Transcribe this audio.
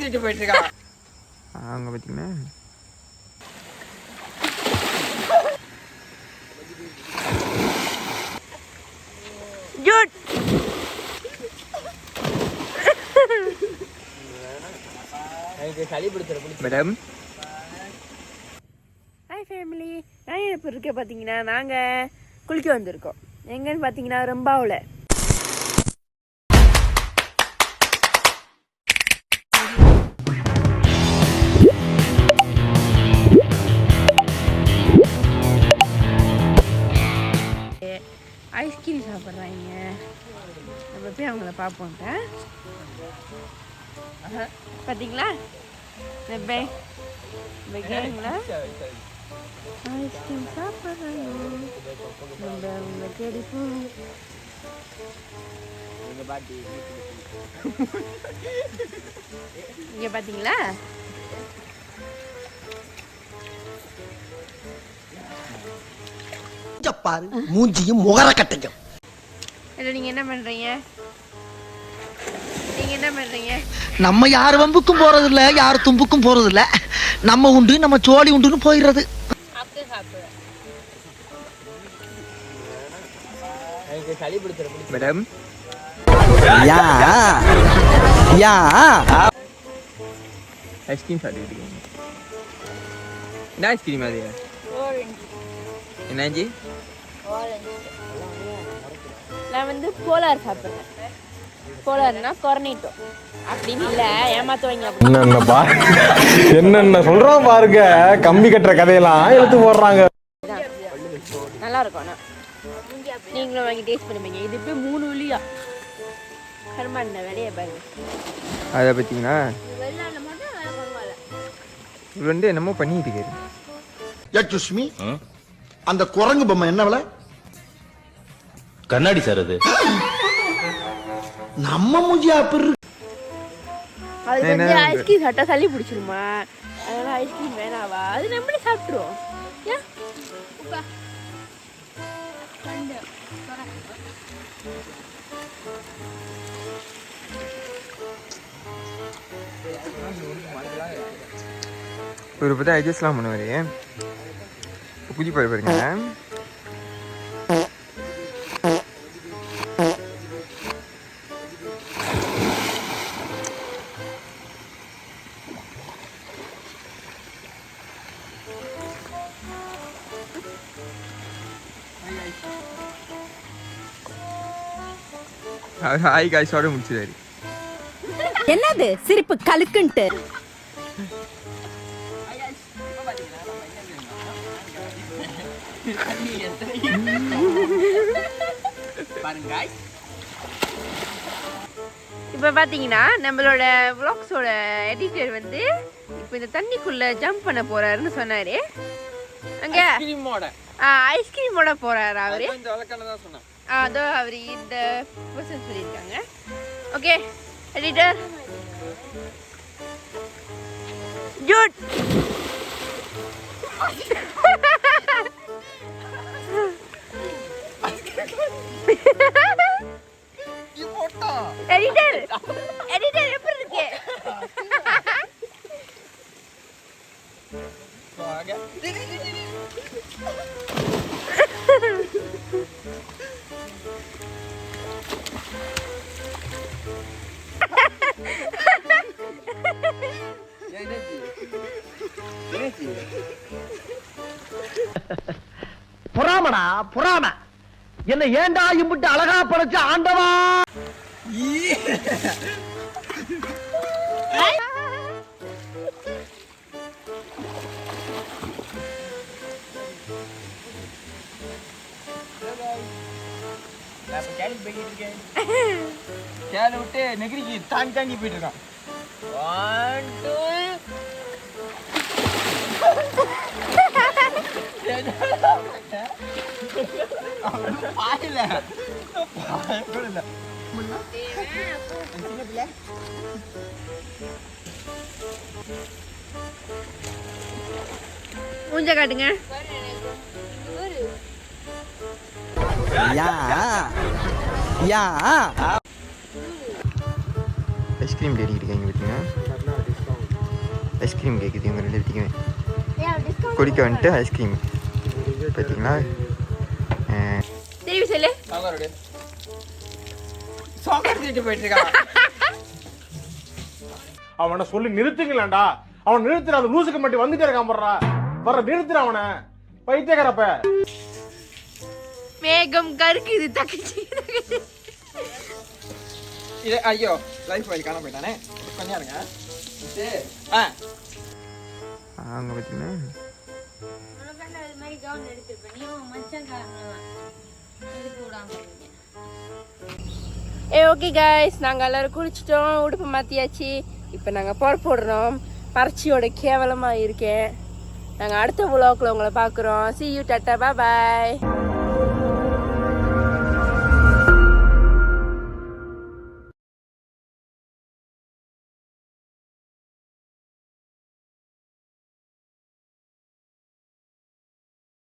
ஊத்திட்டு போயிட்டு இருக்கான். அங்க பாத்தீங்கன்னா ஜூட் எனக்கு சளி பிடிச்சிரு மேடம். ஹாய் ஃபேமிலி, நான் இப்போ இருக்க பார்த்தீங்கன்னா நாங்கள் குளிக்க வந்திருக்கோம். எங்கன்னு பார்த்தீங்கன்னா ரொம்பாவில். ஐஸ்கிரீம் சாப்பிட்றாங்க. நம்ம போய் அவங்கள பார்ப்போம்ட்ட. பார்த்தீங்களா கேங்களா ஐஸ்கிரீம் சாப்பிட்றாங்க. நம்ம அவங்க கிடைப்போம். இங்கே பார்த்தீங்களா பாரு மூஞ்சியும் முகர கட்டையும். நீங்க என்ன பண்றீங்க? நம்ம யார் வம்புக்கும் போறது இல்ல, யார் தும்புக்கும் போறது இல்ல. நம்ம உண்டு, நம்ம சோழி உண்டுன்னு போயிடுறது. எனக்கு சளி பிடிச்சிரு மேடம். யா யா ஐஸ்கிரீம் சாப்பிட்டு இருக்கீங்க. என்ன ஐஸ்கிரீம் அது? என்னாச்சு? நான் வந்து போலார் சாப்பிட்றேன். போலார்னா கொர்னிட்டோ அப்படின்னு இல்லை, ஏமாத்துவாங்க. என்னென்ன சொல்றோம் பாருங்க, கம்பி கட்டுற கதையெல்லாம் எடுத்து போடுறாங்க. நல்லா இருக்கும். ஆனால் நீங்களும் வாங்கி டேஸ்ட் பண்ணுவீங்க. இது இப்போ 3 உள்ளியா கருமாண்ட வேலையை பாருங்க. அதை பார்த்தீங்கன்னா இது வந்து என்னமோ பண்ணிட்டு இருக்காரு. அந்த குரங்கு பொம்மை என்ன விலை? கண்ணாடி சார் அது. நம்ம மூஞ்சியா பெரு. அது வந்து ஐஸ்கிரீம் சாப்பிட்டா சளி பிடிச்சிருமா? அதனால ஐஸ்கிரீம் வேணாவா? அது நம்மளே சாப்பிட்ருவோம். ஏன் ஒரு பற்றி ஐடியாஸ்லாம் பண்ணுவார். புதி பாருங்க. அவர் ஹாய் காய்ஸோட முடிச்சிடாரு. என்னது சிரிப்பு கலுக்குன்ட்டு? இப்போ பார்த்தீங்கன்னா நம்மளோட vlogsோட எடிட்டர் வந்து இப்போ இந்த தண்ணிக்குள்ள ஜம்ப் பண்ண போறாருன்னு சொன்னாரு. அங்க ஐஸ்கிரீமோட போறாரு அவரு. அதோ அவரு இந்த பர்சன் சொல்லியிருக்காங்க. Okay editor Jude. எடிட்டர் எப்படி இருக்கு? புறாமடா புறாம. என்ன ஏண்டா இம்புட்டு அழகா படைச்ச ஆண்டவா. கேளு விட்டு நெகிரிக்கு தாண்டி தாண்டி போயிட்டு இருக்கான். 1 2 பாயில மூஞ்ச காட்டுங்க. யா யா ஐஸ்கிரீம் தேடிக்கிட்டு இருக்கீங்க பார்த்தீங்கன்னா ஐஸ்கிரீம் கேட்குது இவங்க 2 பேத்துக்குமே. குடிக்க வந்துட்டு ஐஸ்கிரீம் பார்த்தீங்களா? திரும்பி சொல்லு. போயிட்டு இருக்கான். அவனை சொல்லி நிறுத்துங்களேன்டா. அவன் நிறுத்துற அந்த லூசுக்கு மட்டும் வந்துட்டே இருக்கான் போடுறா. வர நிறுத்துற அவனை பைத்தியக்காரப்ப. மேகம் கருக்குது தக்கச்சி. இது ஐயோ லைஃப் வழி காண போயிட்டானே. கொஞ்சம் இருங்க. அங்கே பார்த்தீங்கன்னா ஓகே கைஸ், நாங்கள் எல்லாரும் குளிச்சிட்டோம், உடுப்பு மாற்றியாச்சு. இப்போ நாங்கள் போடுறோம். பறச்சியோட கேவலமாக இருக்கேன். நாங்கள் அடுத்த vlogல உங்களை பார்க்குறோம். See you, tata, bye bye.